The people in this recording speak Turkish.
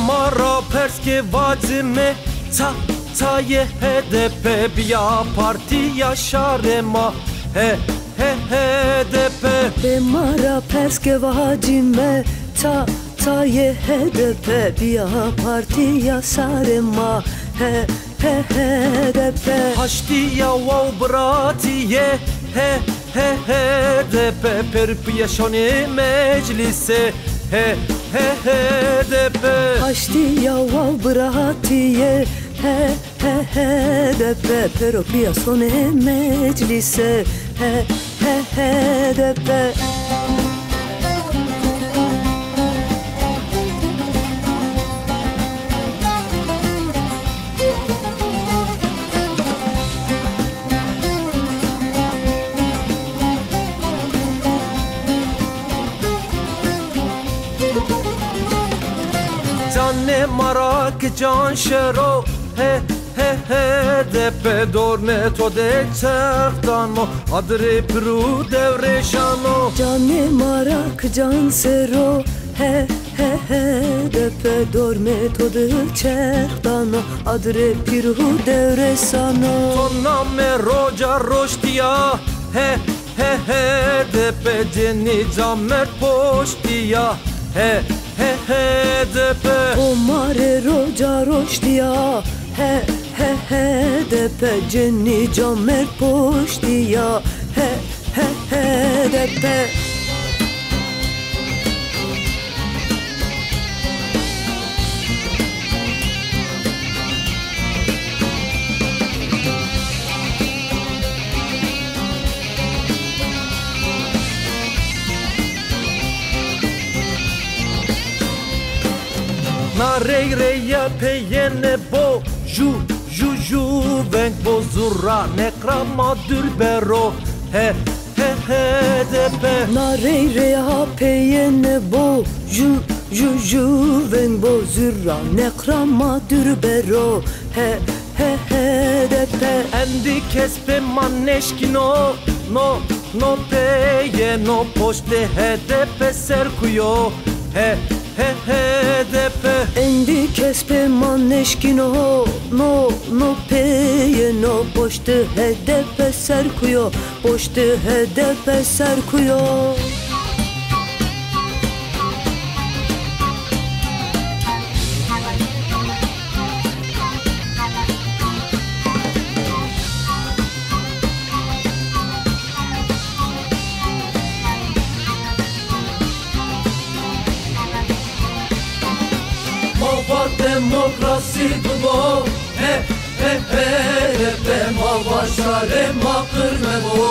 Mara perske vazime ta je HDP bia partija šarema HDP. Be mara perske vazime ta je HDP bia partija šarema HDP. Haştiya wow bratiye HDP per piyaşoni meclise HDP. Haştiya wow bratiye HDP pero piyaşoni meclise HDP. Canne marak can şero HDP dorne to de çertano adre pru devreşano. Canne marak can sero HDP dorme to de çertano adre pru devresano. Tonna me roja roştiya HDP ceni camer poştiya HDP. Omare roja roştiya HDP ceni camer poştiya HDP. Na rey reya peyene bo ju venk bozura nekrama dürbero HDP. Na rey reya peyene bo ju venk bozura nekrama dürbero HDP. Endi kespe maneşkino no peye no poşte HDP serkuyo HDP. Endi kespe maneşkino no peye no poşte HDP serkuyo poşte HDP serkuyo. Mava demokrasi dubo HDP Mava şare makır mebo